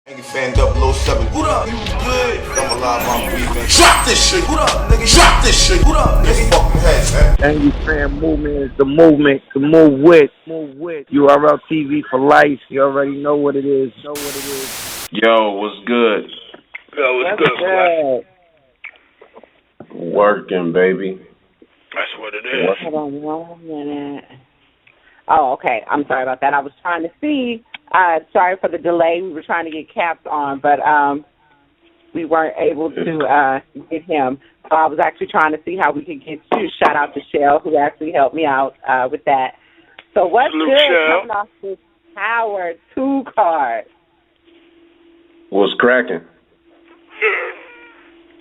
Nigga fan 007. What up? You good? I'm alive, I'm breathing. Drop this shit. What up, nigga? Drop this shit. What up, nigga? Fucking head, man. Angry Fan Movement is the movement to move with. URL TV for life. You already know what it is. Yo, what's good? Yo, what's good, Black? Working, baby. That's what it is. Hold on 1 minute. Oh, okay. I'm sorry about that. I was trying to see. Sorry for the delay. We were trying to get Caps on, but we weren't able to get him. So I was actually trying to see how we could get you. Shout out to Shell, who actually helped me out with that. So what's Salute, good Shell. coming off this Power 2 card? What's cracking?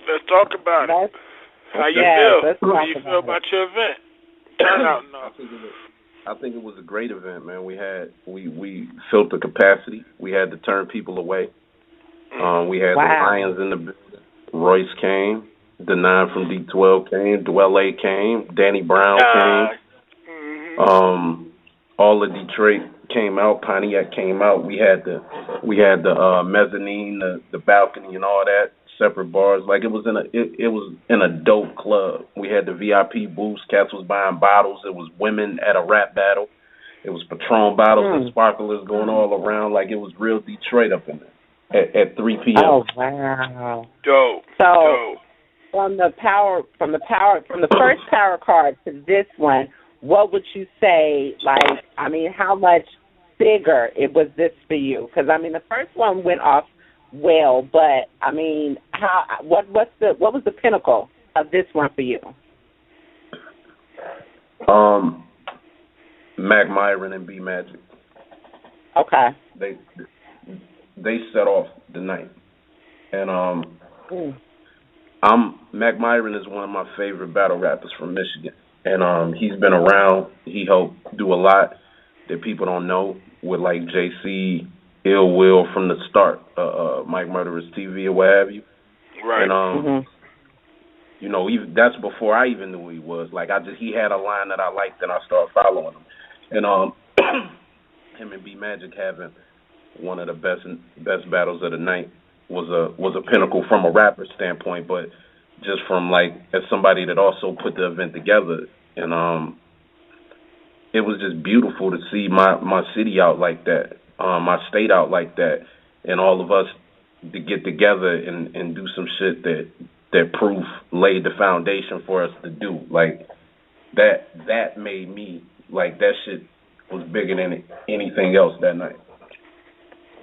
Let's talk about it. How you feel? How you feel about your event? Turnout and all. I think it was a great event, man. We filled the capacity. We had to turn people away. We had the Lions in the building. Royce came. The 9 from D12 came. Dwelle came. Danny Brown came. All of Detroit came out. Pontiac came out. We had the mezzanine, the balcony, and all that. Separate bars. Like it was in a dope club. We had the VIP booths. Cats was buying bottles. It was women at a rap battle. It was Patron bottles and sparklers going all around. Like it was real Detroit up in there at 3 p.m. Oh wow! Dope. So Dope. from the first Power card to this one, what would you say? Like, I mean, how much bigger it was this for you? Because I mean, the first one went off well, but I mean, what was the pinnacle of this one for you? Mac Myron and B Magic. Okay. They set off the night, and Mac Myron is one of my favorite battle rappers from Michigan, and he's been around. He helped do a lot that people don't know with like JC, Ill Will from the start, Mike Murderer's TV or what have you. Right. And you know, that's before I even knew who he was. Like he had a line that I liked, and I started following him. And him and B Magic having one of the best battles of the night was a pinnacle from a rapper standpoint, but just from like as somebody that also put the event together. And it was just beautiful to see my city out like that. My state out like that, and all of us to get together and do some shit that proof laid the foundation for us to do. Like that made me like that shit was bigger than anything else that night.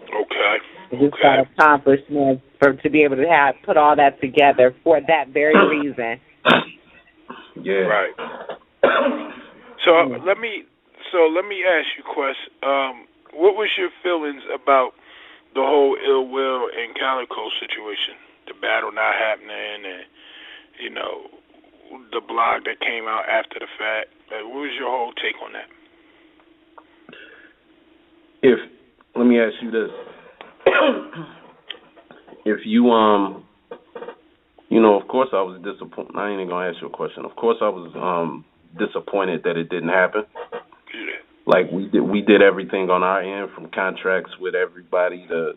Okay. Just got accomplished, man, to be able to put all that together for that very reason. Yeah. Right. So let me ask you, Quest. What was your feelings about the whole Ill Will and Calicoe situation? The battle not happening, and you know the blog that came out after the fact. What was your whole take on that? Let me ask you this: if you you know, of course I was disappointed. I ain't even gonna ask you a question. Of course I was disappointed that it didn't happen. Yeah. Like we did everything on our end, from contracts with everybody to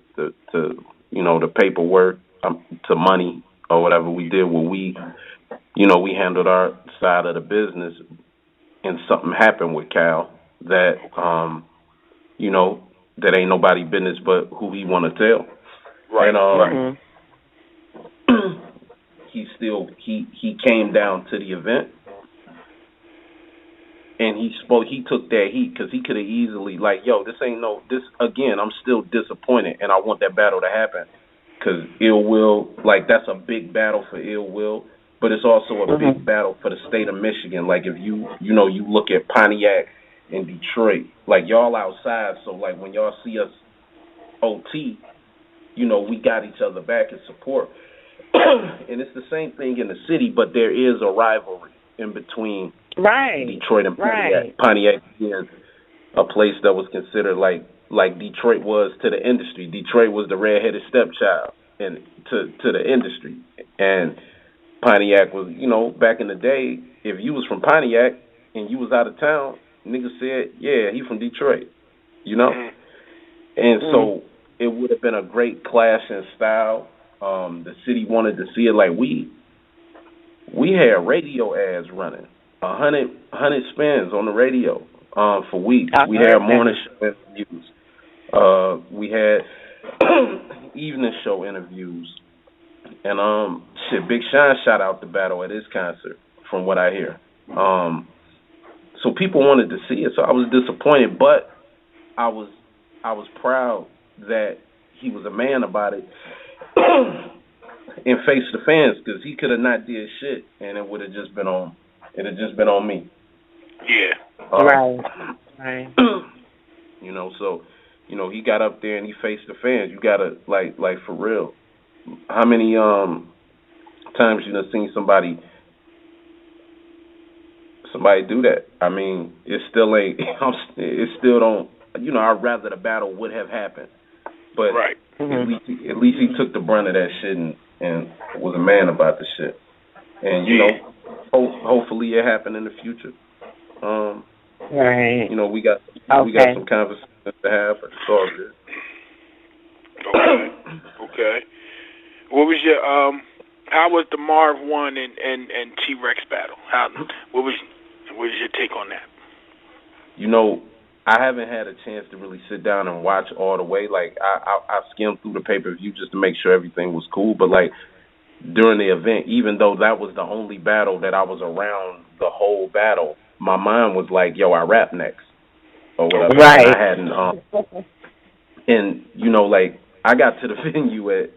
you know, the paperwork to money or whatever. We did what we handled our side of the business, and something happened with Cal that you know, that ain't nobody business but who he want to tell. Right. And he came down to the event. And he took that heat because he could have easily, like, yo, this again, I'm still disappointed, and I want that battle to happen because Ill Will, like, that's a big battle for Ill Will, but it's also a big battle for the state of Michigan. Like, if you look at Pontiac and Detroit, like, y'all outside, so, like, when y'all see us OT, you know, we got each other back in support. And it's the same thing in the city, but there is a rivalry in between Detroit and Pontiac. Right. Pontiac is a place that was considered like Detroit was to the industry. Detroit was the redheaded stepchild and to the industry. And Pontiac was, you know, back in the day, if you was from Pontiac and you was out of town, niggas said, yeah, he from Detroit, you know? And so it would have been a great clash in style. The city wanted to see it. Like we had radio ads running, 100 spins on the radio for weeks. We had morning show interviews. We had evening show interviews. And Big Sean shot out the battle at his concert, from what I hear. So people wanted to see it. So I was disappointed, but I was proud that he was a man about it and faced the fans, because he could have not did shit, and it would have just been on. It had just been on me. Yeah. Right. You know, so he got up there and he faced the fans. You gotta like for real. How many times you done seen somebody do that? I mean, it still ain't. It still don't. I'd rather the battle would have happened, but right. At least he took the brunt of that shit and was a man about the shit. And hopefully it happened in the future. Right. We got some conversations to have, but it's all good. Okay. What was your how was the Marv 1 and T-Rex battle? What was your take on that? I haven't had a chance to really sit down and watch all the way. Like I skimmed through the pay-per-view just to make sure everything was cool. But like during the event, even though that was the only battle that I was around the whole battle, my mind was like, "Yo, I rap next," or whatever. Right. And I hadn't. And like I got to the venue at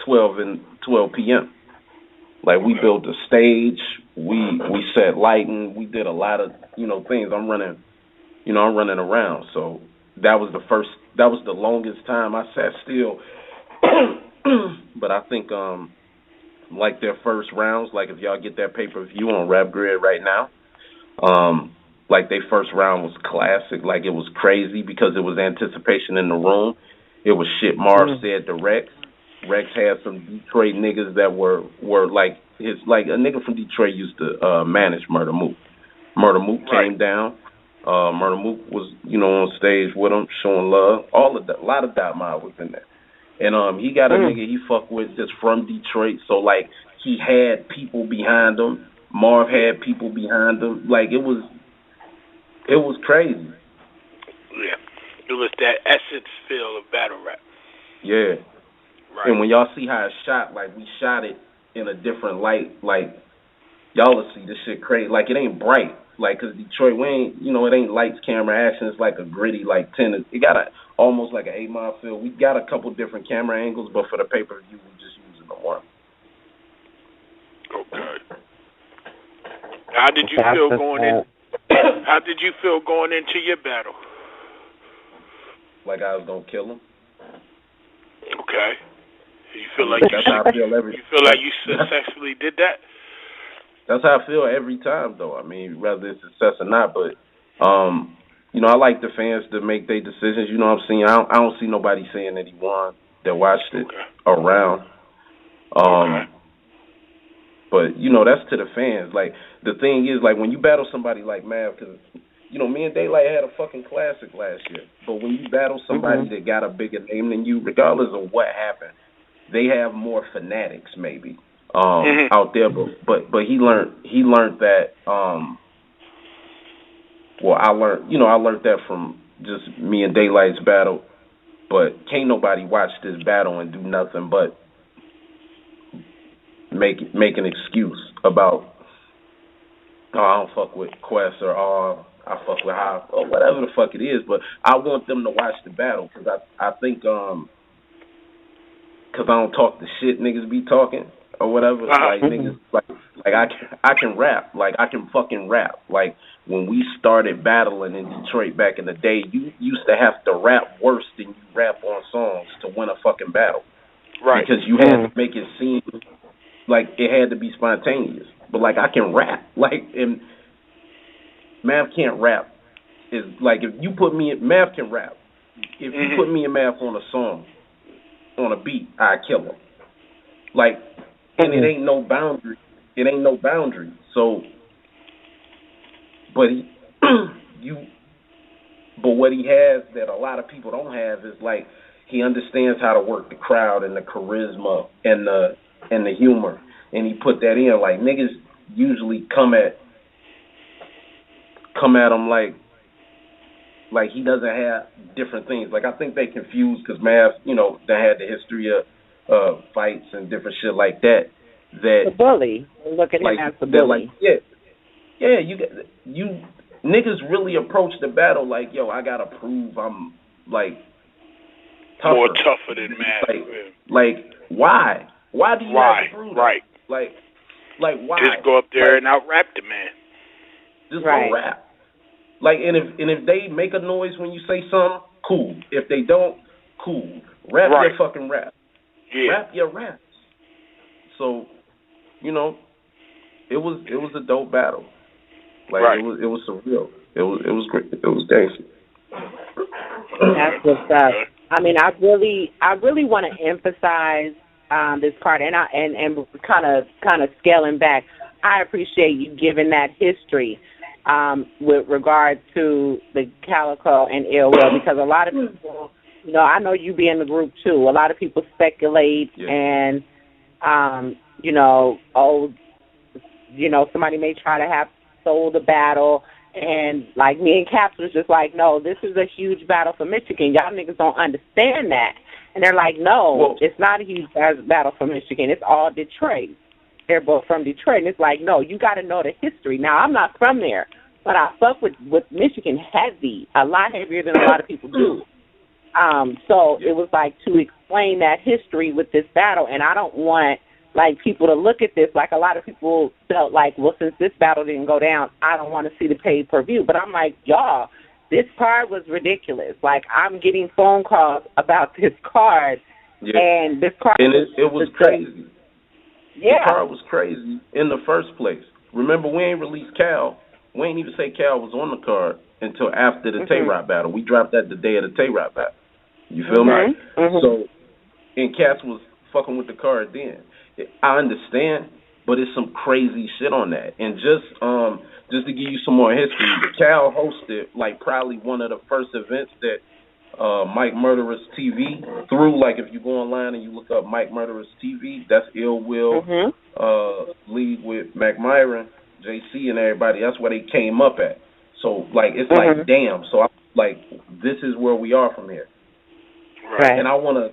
12 p.m. Like we built a stage, we set lighting, we did a lot of things. I'm running around. So that was the longest time I sat still. But I think like their first rounds, like if y'all get that pay-per-view on Rap Grid right now, like their first round was classic. Like it was crazy because it was anticipation in the room. It was shit Marv said to Rex. Rex had some Detroit niggas that were like a nigga from Detroit used to manage Murder Mook. Murder Mook came down. Murder Mook was, on stage with him, showing love. A lot of Dot Mob was in there. And he got a nigga he fuck with that's from Detroit, so like he had people behind him. Marv had people behind him. Like it was crazy. Yeah. It was that essence feel of battle rap. Yeah. Right. And when y'all see how it's shot, like we shot it in a different light, like y'all will see this shit crazy. Like it ain't bright, like 'cause Detroit, we ain't, it ain't lights, camera, action. It's like a gritty, like tennis. It got almost like an 8 Mile feel. We got a couple different camera angles, but for the pay-per-view, we just using the one. Okay. How did you feel going in? How did you feel going into your battle? Like I was gonna kill him. Okay. You feel like that's how I feel you successfully did that? That's how I feel every time, though. I mean, whether it's success or not, but I like the fans to make their decisions. You know what I'm saying? I don't see nobody saying that he won that watched it around. But that's to the fans. Like the thing is, like when you battle somebody like Mav, because me and Daylight had a fucking classic last year. But when you battle somebody that got a bigger name than you, regardless of what happened, they have more fanatics maybe out there. But he learned that. I learned that from just me and Daylight's battle. But can't nobody watch this battle and do nothing but make an excuse about I don't fuck with Quest or I fuck with Hop or whatever the fuck it is. But I want them to watch the battle because I think because I don't talk the shit niggas be talking or whatever. Like niggas like I can rap. Like I can fucking rap. Like when we started battling in Detroit back in the day, you used to have to rap worse than you rap on songs to win a fucking battle. Right. Because you had to make it seem like it had to be spontaneous. But like I can rap. Like and Mav can't rap. Is like if you put me in Mav can rap. If you put me and Mav on a song, on a beat, I kill him. Like and it ain't no boundary. It ain't no boundary. So but but what he has that a lot of people don't have is like He understands how to work the crowd and the charisma and the humor, and he put that in. Like niggas usually come at him like he doesn't have different things. Like I think they confused because Mav, they had the history of fights and different shit like that. That the bully. Look at him as the bully. Like, you niggas really approach the battle like, yo, I gotta prove I'm like tougher. More tougher than Mav. Like why? Why do you have to prove that? Right. Like why? Just go up there and out rap the man. Just go rap. Like and if they make a noise when you say something, cool. If they don't, cool. Rap your fucking rap. Yeah. Rap your raps. So, it was a dope battle. Like it was surreal. It was great. It was gangster. That's what's up. I mean, I really want to emphasize this part, and kind of scaling back. I appreciate you giving that history with regard to the Calicoe and Ill Will, because a lot of people, I know you be in the group too. A lot of people speculate and, somebody may try to have sold the battle. And like me and Caps was just like, no, this is a huge battle for Michigan. Y'all niggas don't understand that. And they're like, no, it's not a huge battle for Michigan. It's all Detroit. They're both from Detroit. And it's like, no, you got to know the history. Now, I'm not from there, but I fuck with Michigan heavy, a lot heavier than a lot of people do. So it was like to explain that history with this battle. And I don't want like people to look at this like a lot of people felt like, well, since this battle didn't go down, I don't want to see the pay-per-view. But I'm like, y'all, this card was ridiculous. Like, I'm getting phone calls about this card, and this card was crazy. Yeah. The card was crazy in the first place. Remember, we ain't released Cal. We ain't even say Cal was on the card until after the Tay-Rock battle. We dropped that the day of the Tay-Rock battle. You feel me? So, and Cats was fucking with the card then. I understand, but it's some crazy shit on that. And just to give you some more history, Cal hosted like probably one of the first events that Mike Murderous TV threw. Like if you go online and you look up Mike Murderous TV, that's Ill Will League with Mac Myron, JC, and everybody. That's where they came up at. So like it's like damn. So I'm like, this is where we are from here. Right. And I want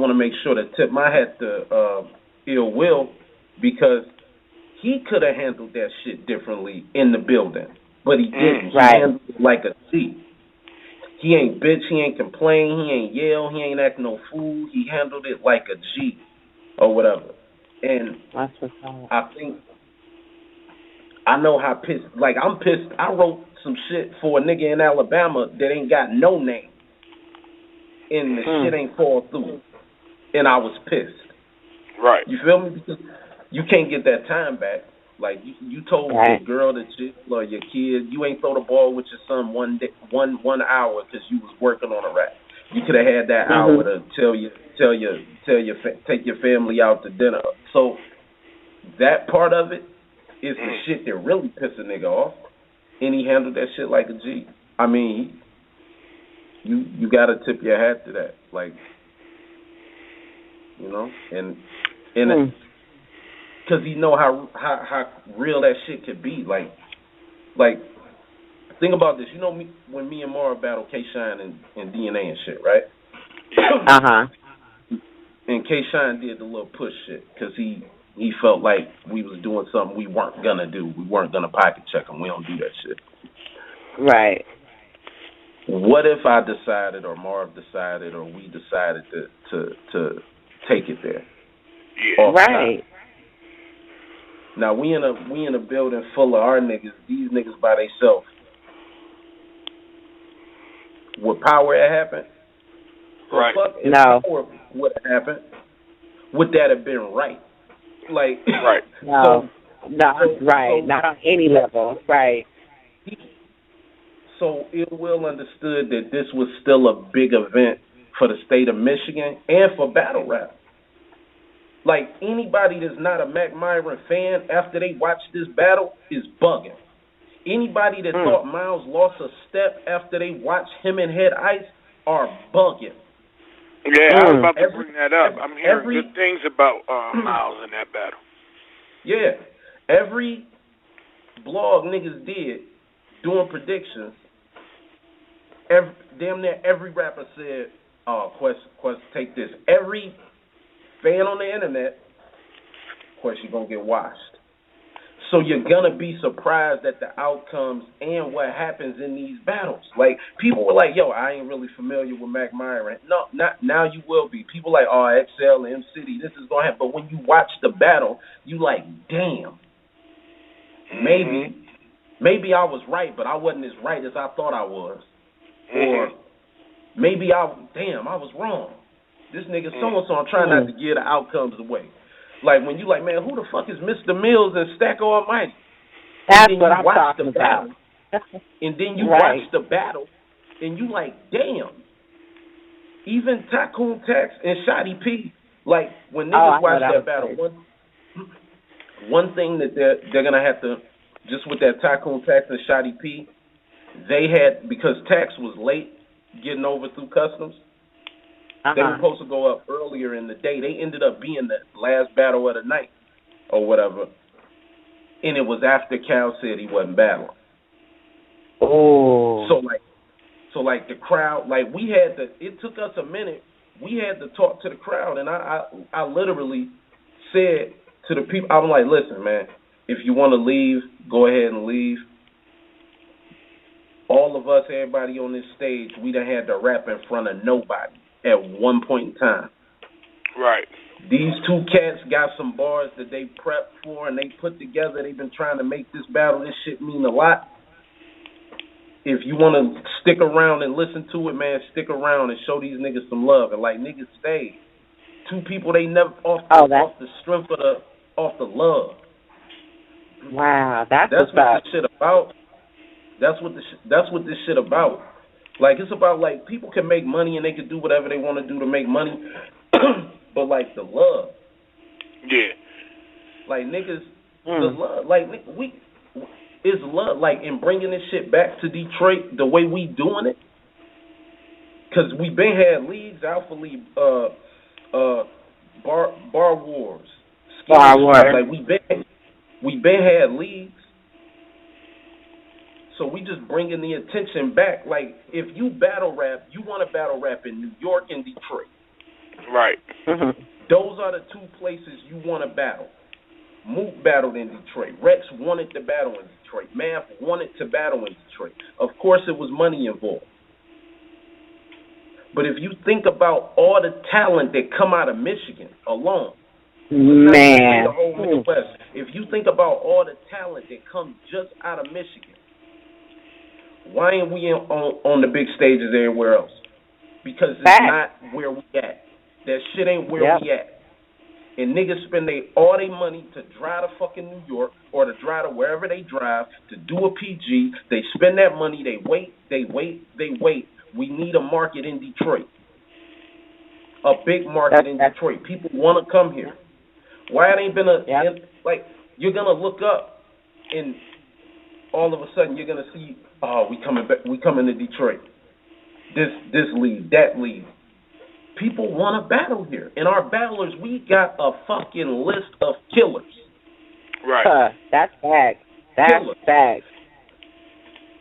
to make sure to tip my hat to Ill Will, because he could have handled that shit differently in the building, but he didn't. He handled it like a G. He ain't bitch, he ain't complain, he ain't yell, he ain't act no fool. He handled it like a G or whatever. And I think I know how pissed. Like I'm pissed. I wrote some shit for a nigga in Alabama that ain't got no name, and the shit ain't fall through. And I was pissed. Right. You feel me? Because you can't get that time back. Like you told your girl that you or your kid, you ain't throw the ball with your son 1 day, one hour because you was working on a rap. You could have had that hour to take your family out to dinner. So that part of it is the shit that really piss a nigga off. And he handled that shit like a G. I mean, you gotta tip your hat to that. Like, and because he know how real that shit could be. Like think about this. When me and Mara battled K-Shine and DNA and shit, right? And K-Shine did the little push shit because he felt like we was doing something we weren't gonna do. We weren't gonna pocket check him. We don't do that shit. Right. What if I decided, or Marv decided, or we decided to take it there? Yeah. Right. Now we in a building full of our niggas. These niggas by themselves. Would power have happened? Right. If power would have happened, would that have been right? Like right. No. Not on any level. Right. So Ill Will understood that this was still a big event for the state of Michigan and for battle rap. Like, anybody that's not a Mac Myron fan after they watch this battle is bugging. Anybody that thought Miles lost a step after they watched him and Head Ice are bugging. Yeah, I was about to bring that up. I'm hearing good things about Miles in that battle. Yeah, every blog niggas did doing predictions. Damn near every rapper said, "Oh, Quest, take this." Every fan on the internet, Quest, you're gonna get washed. So you're gonna be surprised at the outcomes and what happens in these battles. Like, people were like, "Yo, I ain't really familiar with Mac Myron." No, not now. You will be. People like, "Oh, XL and M City, this is gonna happen." But when you watch the battle, you like, "Damn, maybe I was right, but I wasn't as right as I thought I was." Or maybe I was wrong. This nigga so-and-so, I'm trying not to give the outcomes away. Like, when you like, man, who the fuck is Mr. Mills and Stack Almighty? That's what I'm talking about. And then you watch the battle, and you like, damn. Even Tycoon Tax and Shotty P, like, when niggas watch that battle, one thing that they're going to have to, just with that Tycoon Tax and Shotty P, they had, because Tax was late getting over through customs, they were supposed to go up earlier in the day. They ended up being the last battle of the night or whatever. And it was after Cal said he wasn't battling. Oh. So like the crowd, like it took us a minute. We had to talk to the crowd, and I literally said to the people, I'm like, listen, man, if you want to leave, go ahead and leave. All of us, everybody on this stage, we done had to rap in front of nobody at one point in time. Right. These two cats got some bars that they prepped for and they put together. They've been trying to make this battle. This shit mean a lot. If you want to stick around and listen to it, man, stick around and show these niggas some love. And like, niggas stayed. Two people they never off the strength of off the love. Wow, that's what this shit about. That's what this shit about. Like, it's about, like, people can make money and they can do whatever they want to do to make money, but like the love. Yeah. Like, niggas, the love, like, is love, like, in bringing this shit back to Detroit the way we doing it. Because we been had leagues, Alpha League, Bar Wars. Bar Wars. Like, we been had leagues. So we just bringing the attention back. Like, if you battle rap, you want to battle rap in New York and Detroit. Right. Those are the two places you want to battle. Mook battled in Detroit. Rex wanted to battle in Detroit. Math wanted to battle in Detroit. Of course, it was money involved. But if you think about all the talent that come out of Michigan alone, man, the whole Midwest, if you think about all the talent that comes just out of Michigan, why ain't we on the big stages everywhere else? Because it's not where we at. That shit ain't where we at. And niggas spend all their money to drive to fucking New York or to drive to wherever they drive to do a PG. They spend that money. They wait. We need a market in Detroit. A big market in Detroit. People want to come here. Why it ain't been like, you're going to look up and all of a sudden you're going to see, oh, we coming to Detroit. This league, that league. People want to battle here. And our battlers, we got a fucking list of killers. Right. That's facts. That's facts.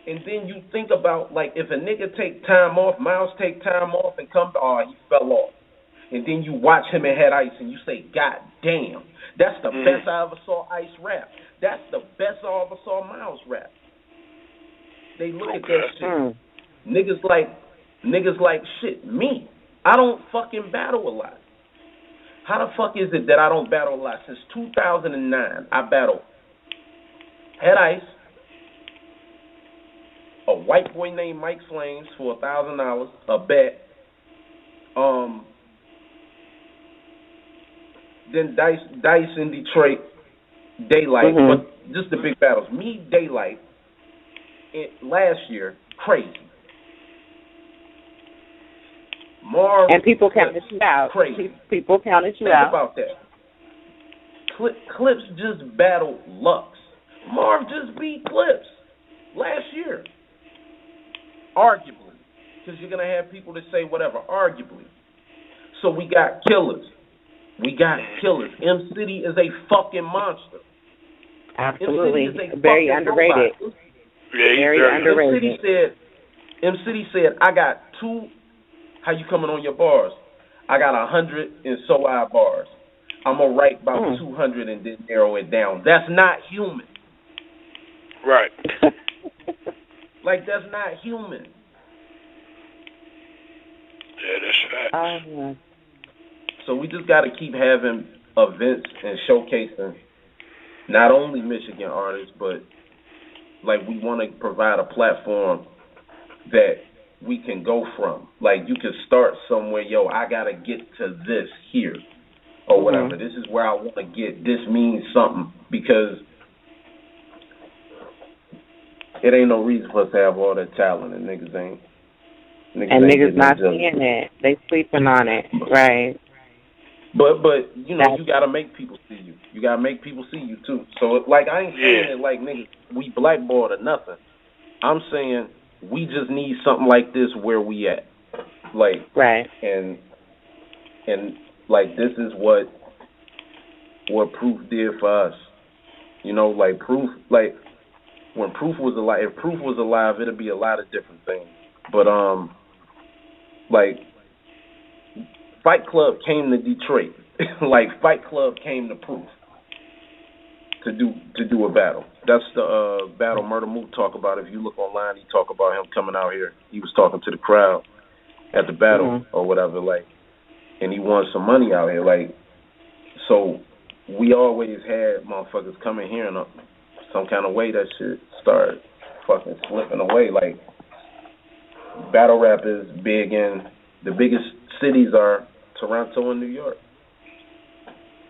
And then you think about, like, if a nigga take time off, Miles take time off and come, he fell off. And then you watch him and Head Ice and you say, God damn, that's the best I ever saw Ice rap. That's the best I ever saw Miles rap. They look at that shit. Niggas like shit, me. I don't fucking battle a lot. How the fuck is it that I don't battle a lot? Since 2009, I battled Head Ice, a white boy named Mike Flames for $1,000, a bet. Then Dice in Detroit, Daylight, but just the big battles. Me, Daylight, last year, crazy. Marv, and people counted you out. Crazy. People counted you Think out. about that. Clips just battled Lux. Marv just beat Clips last year. Arguably. because you're gonna have people that say whatever, arguably. So we got killers. M City is a fucking monster. Absolutely. M City is a Very fucking underrated. robot. Very underrated. M City said, I got two. How you coming on your bars? I got 100 and so I bars. I'm gonna write about 200 and then narrow it down. That's not human. Right. Like, that's not human. Yeah, that's right. So we just got to keep having events and showcasing not only Michigan artists, but like we want to provide a platform that we can go from. Like, you can start somewhere, yo, I got to get to this here or whatever. This is where I want to get. This means something, because it ain't no reason for us to have all that talent and niggas ain't. Niggas not seeing it. They sleeping on it. Right. But you know, you gotta make people see you. You gotta make people see you too. So like, I ain't saying it like niggas we blackballed or nothing. I'm saying we just need something like this where we at. Like, right. And like, this is what Proof did for us. You know, like Proof, like when Proof was alive, if Proof was alive, it'd be a lot of different things. But like, Fight Club came to Detroit. Like, Fight Club came to Proof to do a battle. That's the battle Murder Mook talk about. If you look online, he talk about him coming out here. He was talking to the crowd at the battle or whatever, like, and he won some money out here. Like, so we always had motherfuckers coming here in some kind of way that shit started fucking slipping away. Like, battle rap is big in the biggest cities are Toronto and New York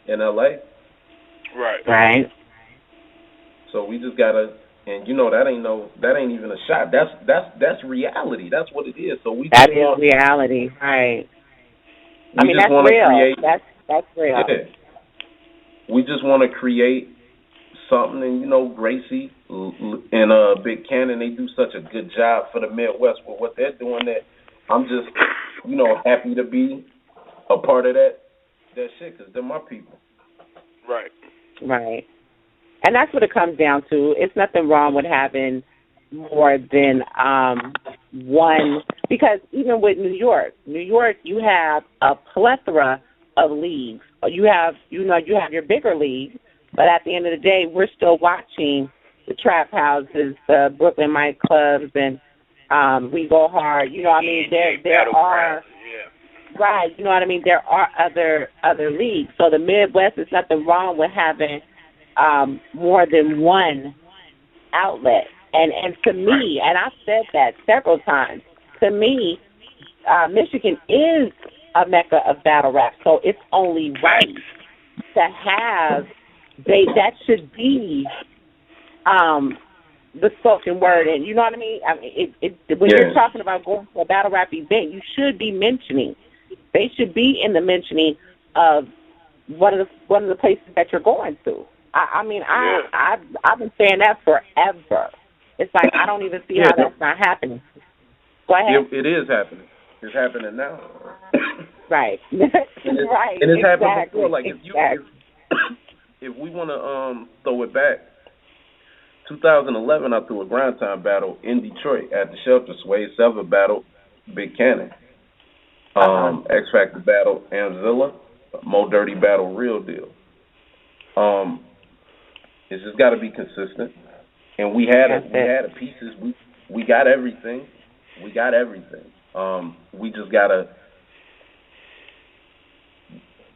and LA. Right. So we just gotta, and you know, that ain't even a shot. That's reality. That's what it is. So that is reality, right? I mean, that's real. That's real. Yeah. We just want to create something, and you know, Gracie and Big Cannon, they do such a good job for the Midwest with what they're doing. That I'm just, you know, happy to be a part of that shit, because they're my people. Right. And that's what it comes down to. It's nothing wrong with having more than one, because even with New York, you have a plethora of leagues. You have your bigger leagues, but at the end of the day, we're still watching the trap houses, the Brooklyn Mike clubs, and We Go Hard. You know what I mean? There are. Right, you know what I mean? There are other leagues. So the Midwest, there's nothing wrong with having more than one outlet. And to me, and I've said that several times, to me, Michigan is a mecca of battle rap. So it's only right to have, that should be the spoken word. And you know what I mean? When you're talking about going to a battle rap event, you should be mentioning. They should be in the mentioning of one of the places that you're going to. I've been saying that forever. It's like, I don't even see how that's not happening. Go ahead. It is happening. It's happening now. Right. Right. And it's happened before. Like, if we want to throw it back, 2011, I threw a grind time battle in Detroit at the Shelter. Sway Sever battle, Big Cannon. X Factor battle, Amzilla. Mo Dirty battle, Real Deal. It's just got to be consistent. And we had the pieces. We got everything. We just gotta.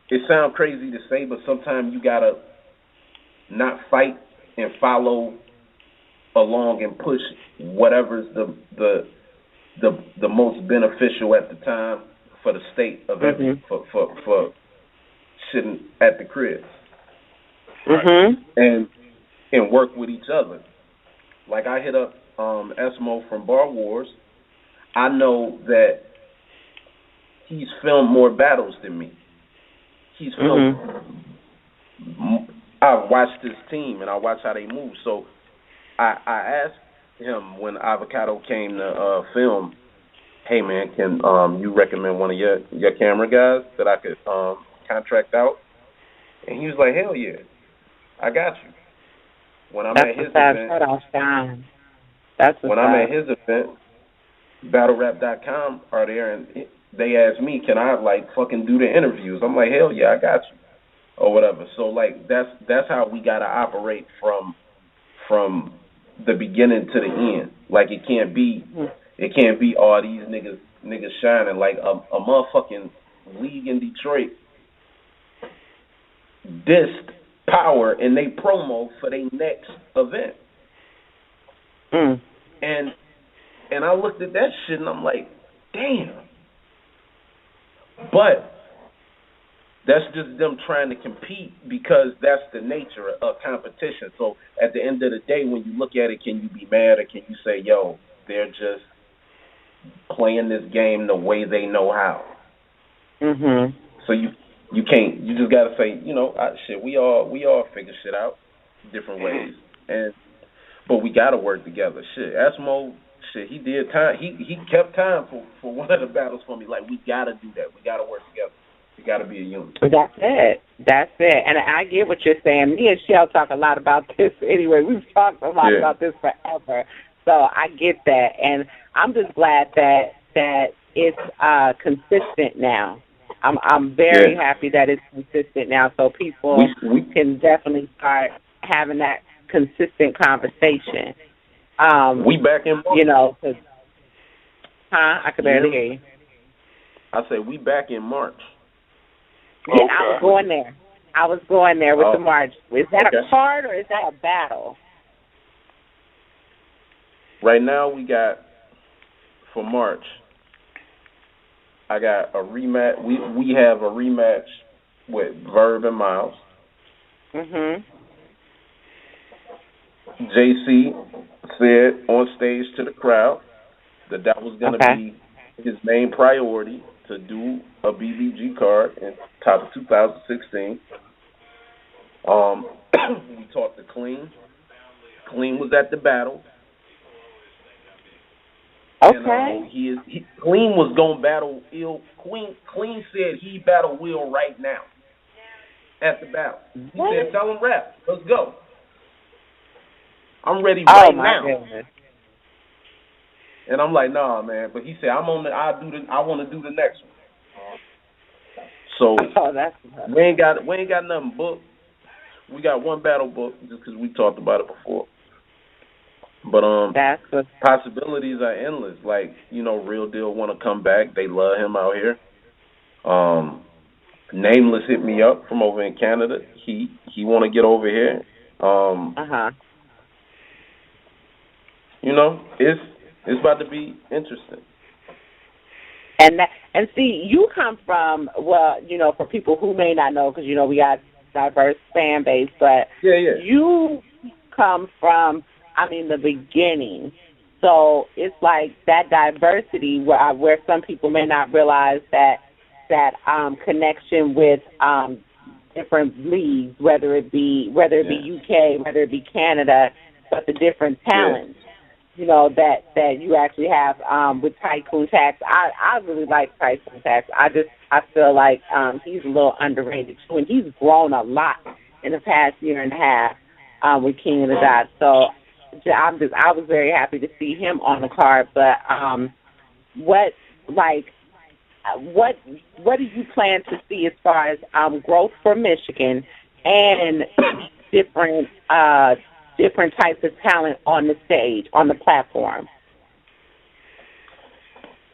It sounds crazy to say, but sometimes you gotta not fight and follow along and push whatever's the most beneficial at the time for the state of for sitting at the crib. And work with each other. Like, I hit up Esmo from Bar Wars. I know that he's filmed more battles than me. He's filmed. I've watched his team and I watch how they move. So I asked him when Avocado came to film, hey man, can you recommend one of your camera guys that I could contract out? And he was like, hell yeah, I got you. When I'm That's at his what's up. event, Shout out, Sean. That's what's when I'm up. at his event, BattleRap.com are there, and they ask me, can I like fucking do the interviews? I'm like, hell yeah, I got you, or whatever. So like that's how we gotta operate from the beginning to the end. Like it can't be all these niggas shining. Like a motherfucking league in Detroit dissed Power and they promo for their next event. Mm. And I looked at that shit and I'm like, damn. But that's just them trying to compete because that's the nature of competition. So at the end of the day, when you look at it, can you be mad or can you say, yo, they're just playing this game the way they know how? Mhm. So you can't. You just gotta say, shit. We all figure shit out different ways, but we gotta work together. Shit, Asmo, shit, he did time. He kept time for one of the battles for me. Like we gotta do that. We gotta work together. We gotta be a unit. That's it. That's it. And I get what you're saying. Me and Shell talk a lot about this anyway. We've talked a lot about this forever. So I get that, and I'm just glad that it's consistent now. I'm very happy that it's consistent now, so people we can definitely start having that consistent conversation. We back in March. You know, 'cause, I could barely hear you. I say we back in March. Yeah, I was going there. I was going there with the March. Is that a card or is that a battle? Right now we got, for March, I got a rematch. We have a rematch with Verb and Miles. Mhm. JC said on stage to the crowd that was going to be his main priority to do a BBG card in top of 2016. We talked to Clean. Clean was at the battle. Okay. And, Clean was gonna battle Ill. Clean said he battle Will right now at the battle. He said, "Tell him rap. Let's go. I'm ready right now." Goodness. And I'm like, "Nah, man." But he said, I want to do the next one." So we ain't got nothing booked. We got one battle booked just because we talked about it before. But possibilities are endless. Like, Real Deal want to come back. They love him out here. Nameless hit me up from over in Canada. He want to get over here. It's about to be interesting. And see, you come from, for people who may not know, because we got diverse fan base, but you come from, the beginning. So it's like that diversity where some people may not realize that connection with different leagues, whether it be UK, whether it be Canada, but the different talents, that you actually have with Tycoon Tax. I really like Tycoon Tax. I feel like he's a little underrated too, and he's grown a lot in the past year and a half with King of the Dot. So I was very happy to see him on the card. But what do you plan to see as far as growth for Michigan and different types of talent on the stage, on the platform?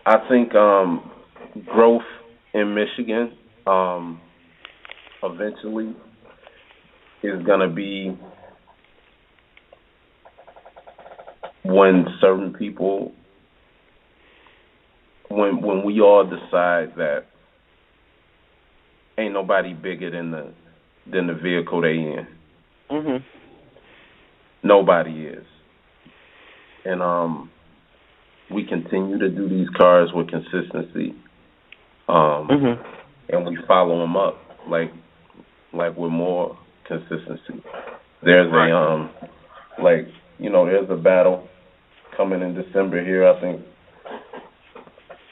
I think growth in Michigan eventually is going to be when certain people, when we all decide that ain't nobody bigger than the vehicle they in. Mhm. Nobody is. And we continue to do these cars with consistency. And we follow them up like with more consistency. There's there's a battle coming in December here. I think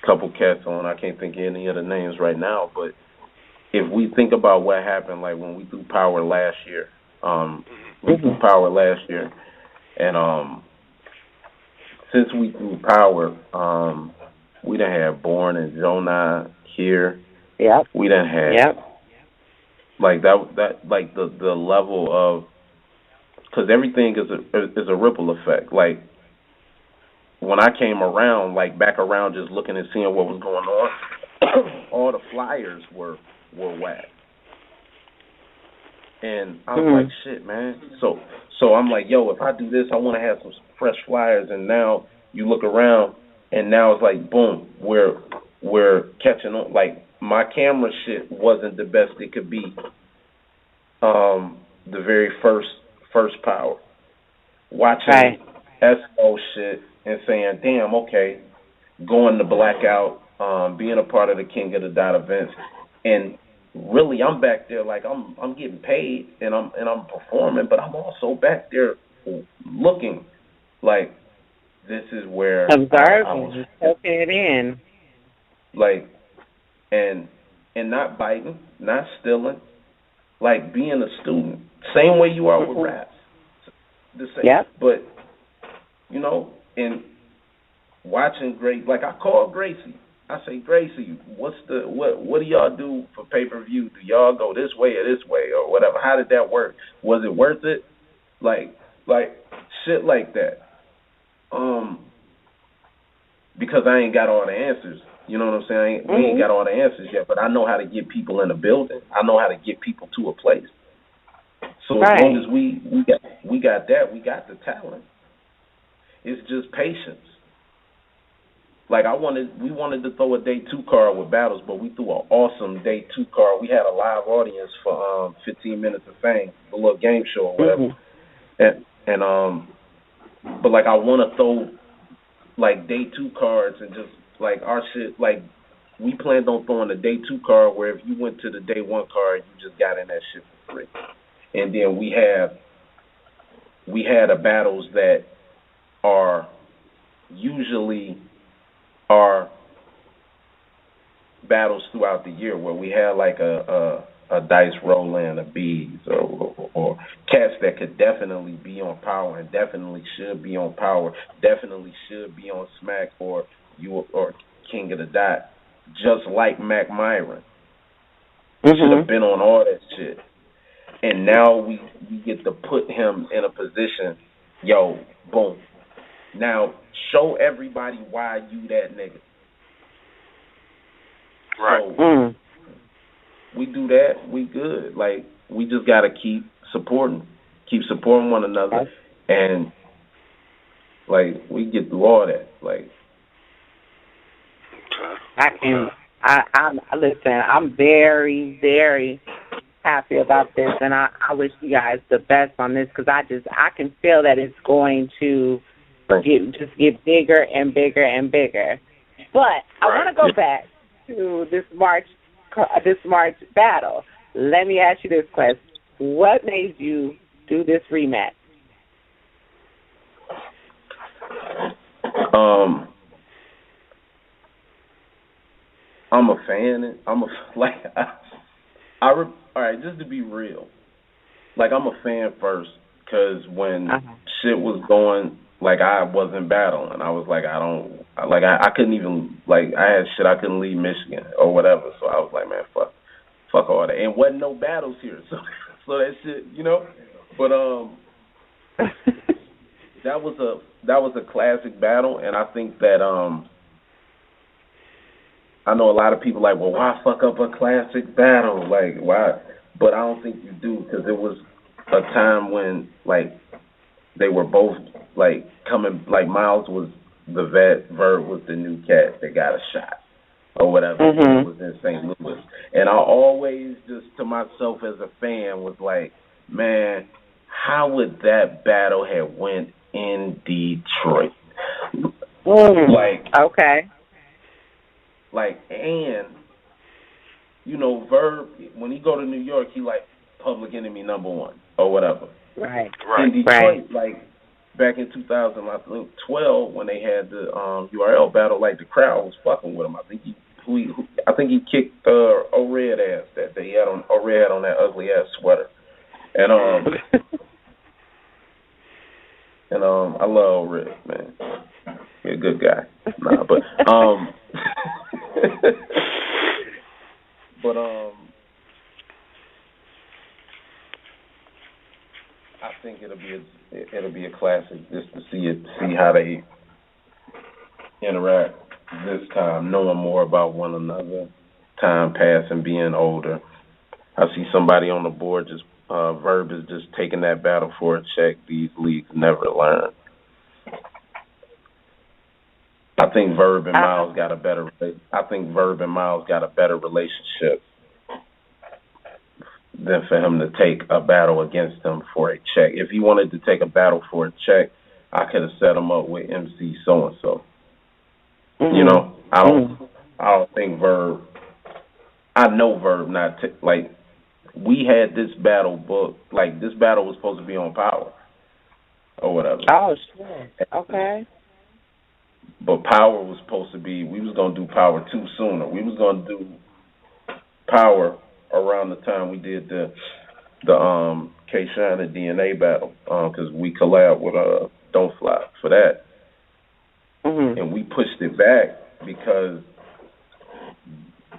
couple cats on. I can't think of any of the names right now, but if we think about what happened, like when we threw Power last year, and since we threw Power, we done had Born and Jonah here. Yep. We done had like that like the level of, because everything is a ripple effect. Like when I came around, like back around, just looking and seeing what was going on, all the flyers were whack. And I was like, shit, man. So I'm like, yo, if I do this, I want to have some fresh flyers. And now you look around, and now it's like, boom, we're catching on. Like my camera shit wasn't the best it could be. The very first Power, watching SO shit and saying, damn, okay, going to Blackout, being a part of the King of the Dot events, and really I'm back there like I'm getting paid and I'm performing, but I'm also back there looking like this is where observing, soaking it in, like, and not biting, not stealing, like being a student, same way you are with raps. The same, but you know, and watching like I call Gracie. I say, Gracie, what do y'all do for pay-per-view? Do y'all go this way or this way or whatever? How did that work? Was it worth it? Like shit like that. Because I ain't got all the answers. You know what I'm saying? We ain't got all the answers yet, but I know how to get people in a building. I know how to get people to a place. So as long as we got that, we got the talent. It's just patience. Like we wanted to throw a day 2 card with battles, but we threw an awesome day 2 card. We had a live audience for 15 Minutes of Fame, a little game show or whatever. But like I want to throw like day 2 cards and just like our shit. Like we planned on throwing a day 2 card where if you went to the day 1 card, you just got in that shit for free. And then we had the battles that are usually our battles throughout the year, where we had like a dice rolling, a bees, or cats that could definitely be on Power and definitely should be on Power, definitely should be on Smack or King of the Dot, just like Mac Myron. Should have been on all that shit. And now we get to put him in a position, yo, boom. Now, show everybody why you that nigga. Right. So, we do that, we good. Like, we just got to keep supporting one another. And, like, we get through all that. Like, listen, I'm very, very happy about this, and I wish you guys the best on this, because I can feel that it's going to get bigger and bigger and bigger. But I want to go back to this March battle. Let me ask you this question: what made you do this rematch? I'm a fan. All right, just to be real, like I'm a fan first, because when shit was going, like I wasn't battling. I was like, I couldn't even, like I had shit, I couldn't leave Michigan or whatever. So I was like, man, fuck all that. And wasn't no battles here, so that shit, you know. But that was a classic battle, and I think that I know a lot of people like, well, why fuck up a classic battle? Like, why? But I don't think you do, because it was a time when, like, they were both, like, coming, like, Miles was the vet, Verb was the new cat that got a shot or whatever. It was in St. Louis. And I always just, to myself as a fan, was like, man, how would that battle have went in Detroit? Like, and, you know, Verb, when he go to New York, he like Public Enemy #1 or whatever. Right. In Detroit, like, back in 2012 when they had the URL battle, like the crowd was fucking with him. I think he kicked O-Red ass that day. He had on O-Red had on that ugly ass sweater, and I love O-Red, man. He's a good guy. Nah, but I think it'll be a classic just to see how they interact this time, knowing more about one another, time passing, being older. I see somebody on the board just Verb is just taking that battle for a check. These leagues never learn. I think Verb and Miles got a better. Relationship than for him to take a battle against them for a check. If he wanted to take a battle for a check, I could have set him up with MC so and so. You know, I don't think Verb. I know Verb not like. We had this battle booked. Like this battle was supposed to be on Power or whatever. Oh shit. Okay. But Power was supposed to be. We was gonna do Power 2 sooner. We was gonna do Power around the time we did the K-Shine and DNA battle, because we collabed with Don't Fly for that, and we pushed it back because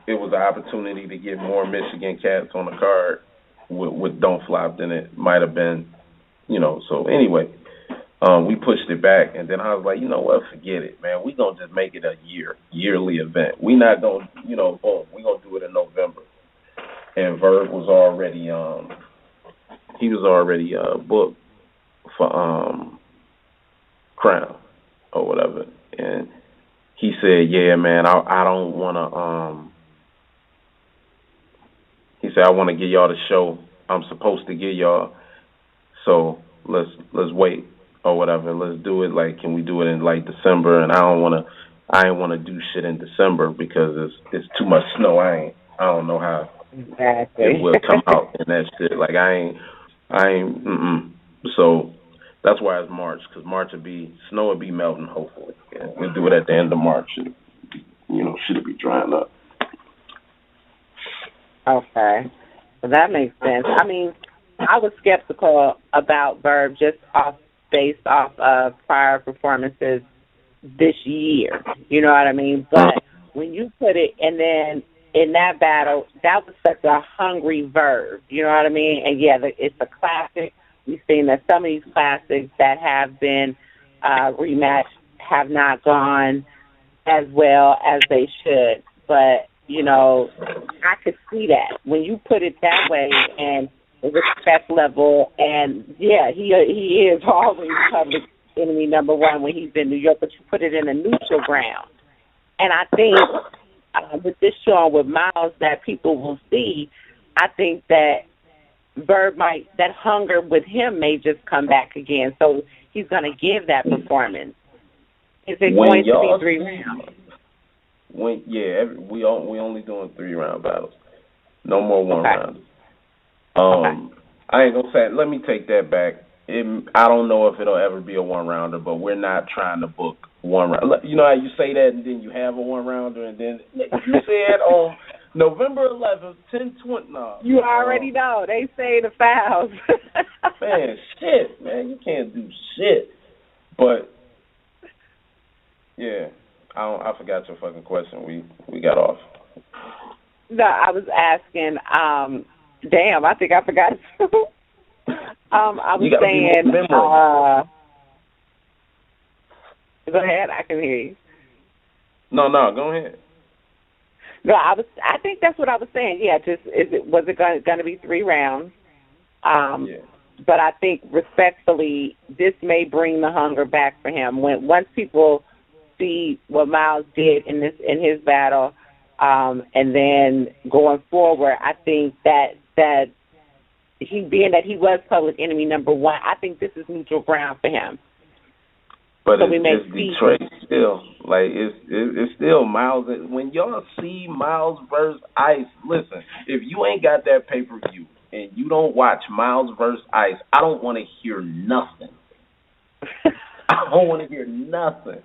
it was an opportunity to get more Michigan cats on the card with Don't Fly than it might have been, you know. So anyway, we pushed it back, and then I was like, you know what, forget it, man. We gonna just make it a yearly event. We not gonna, you know, boom, we gonna do it in November. And Verb was already booked for Crown or whatever, and he said, yeah, man, I don't wanna he said, I want to give y'all the show I'm supposed to give y'all, so let's wait or whatever. Let's do it. Like, can we do it in like December? And I ain't want to do shit in December because it's too much snow. I don't know how it will come out and that shit. Like I ain't. So that's why it's March, because March snow would be melting. Hopefully, yeah, we'll do it at the end of March. And, you know, shit'll be drying up. Okay, so that makes sense. I mean, I was skeptical about Verb just based off of prior performances this year. You know what I mean? But when you put it, and then in that battle, that was such a hungry Verb. You know what I mean? And yeah, it's a classic. We've seen that some of these classics that have been rematched have not gone as well as they should. But you know, I could see that when you put it that way, and the respect level, and yeah, he is always public enemy number one when he's in New York, but you put it in a neutral ground. And I think with this show with Miles that people will see, I think that Verb that hunger with him may just come back again. So he's going to give that performance. Is it going to be 3 rounds? We only doing 3-round battles. No more 1-round. I ain't gonna say. Let me take that back. I don't know if it'll ever be a 1-rounder, but we're not trying to book 1 round. You know how you say that, and then you have a 1-rounder, and then you said on November 11th, 10:20. No, you already know they say the fouls. Man, shit, man, you can't do shit. But yeah. I forgot your fucking question. We got off. No, I was asking. Damn, I think I forgot. I was saying. Go ahead. I can hear you. No, go ahead. No, I think that's what I was saying. Yeah, was it going to be 3 rounds? Yeah. But I think respectfully, this may bring the hunger back for him once people see what Miles did in his battle, and then going forward, I think that he, being that he was public enemy number 1, I think this is neutral ground for him. But so it's Detroit still. Like it's still Miles. When y'all see Miles versus Ice, listen. If you ain't got that pay-per-view and you don't watch Miles versus Ice, I don't want to hear nothing. I don't want to hear nothing.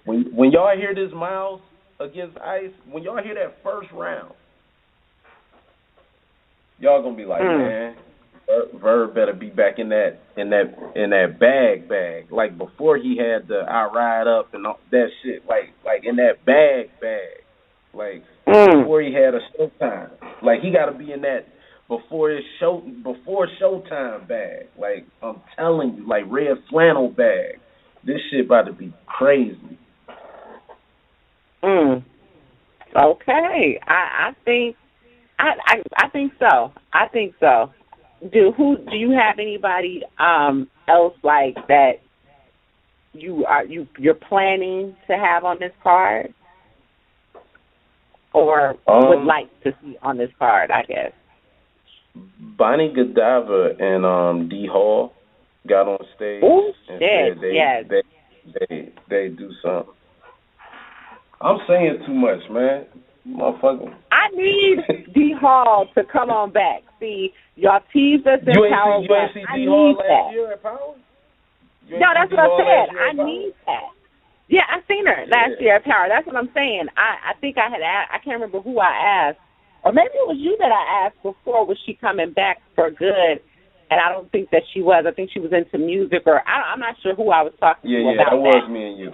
When y'all hear this Miles against Ice, when y'all hear that first round, y'all gonna be like, man, Verb better be back in that bag. Like before he had the I ride up and all that shit. Like in that bag. Like before he had a showtime. Like he gotta be in that before showtime bag. Like I'm telling you, like red flannel bag. This shit about to be crazy. Okay. I think so. I think so. Do you have anybody else like that you're planning to have on this card? Or would like to see on this card, I guess. Bonnie Godiva and D Hall got on stage. Ooh, and yes, said they do something. I'm saying too much, man. Motherfucker. I need D Hall to come on back. See, y'all teased us in Power. You ain't see D Hall last year at Power? No, that's what I said. I need that. Yeah, I seen her last year at Power. That's what I'm saying. I think I had asked, I can't remember who I asked, or maybe it was you that I asked before, was she coming back for good? And I don't think that she was. I think she was into music, or I'm not sure who I was talking to about that. Yeah, that was me and you.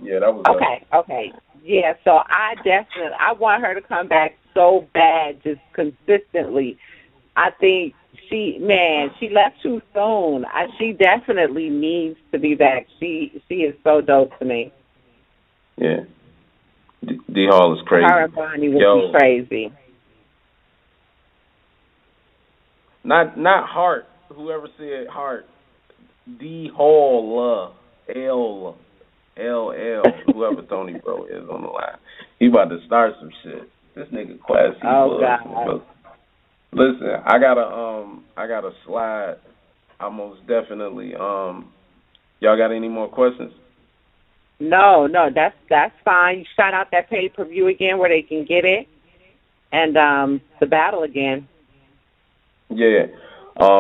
Yeah, that was Okay. Yeah, so I want her to come back so bad, just consistently. I think she left too soon. She definitely needs to be back. She is so dope to me. Yeah. D Hall is crazy. Her and Bonnie would be crazy. Not Hart. Whoever said Hart. D Hall. L. Whoever Tony Bro is on the line. He about to start some shit. This nigga classy. God. Listen, I got a slide. I most definitely y'all got any more questions? No, that's fine. You shout out that pay-per-view again where they can get it, and the battle again. Yeah.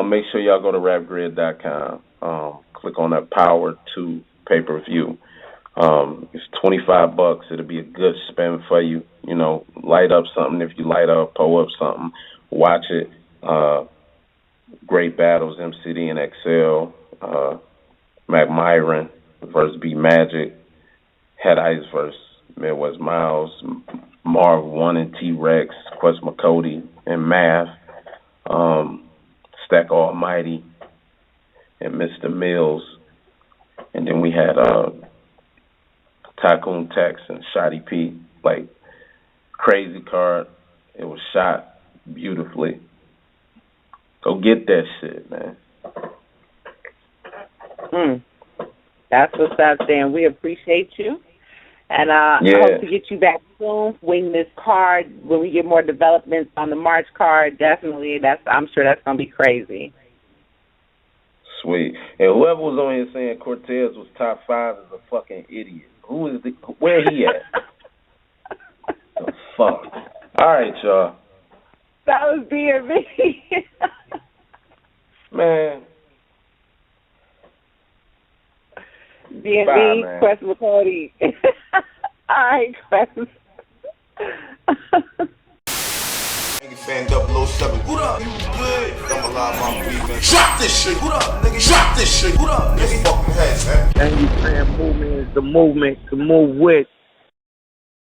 Make sure y'all go to rapgrid.com. Click on that Power 2 pay-per-view. It's $25. It'll be a good spend for you. You know, light up something if you light up, pull up something. Watch it. Great battles, MCD and XL. Mac Myron versus B Magic. Head Ice versus Midwest Miles. Marv 1 and T-Rex. Quest Mcody and Math. Stack Almighty and Mr. Mills. And then we had Tycoon Tex and Shotty P. Like, crazy card. It was shot beautifully. Go get that shit, man. That's what's up, Dan. We appreciate you. And I hope to get you back soon when we get more developments on the March card. Definitely, I'm sure that's going to be crazy. Sweet. And whoever was on here saying Cortez was top 5 is a fucking idiot. Where he at? The fuck? All right, y'all. That was B&B. Man. B&B, Quest Mcody. All right, Quest. Nigga fan 007. What up? You good? I'm alive, I'm breathing. Drop this shit. What up, nigga? Drop this shit. What up, nigga? Fucking head, man. And you saying movement is the movement to move with.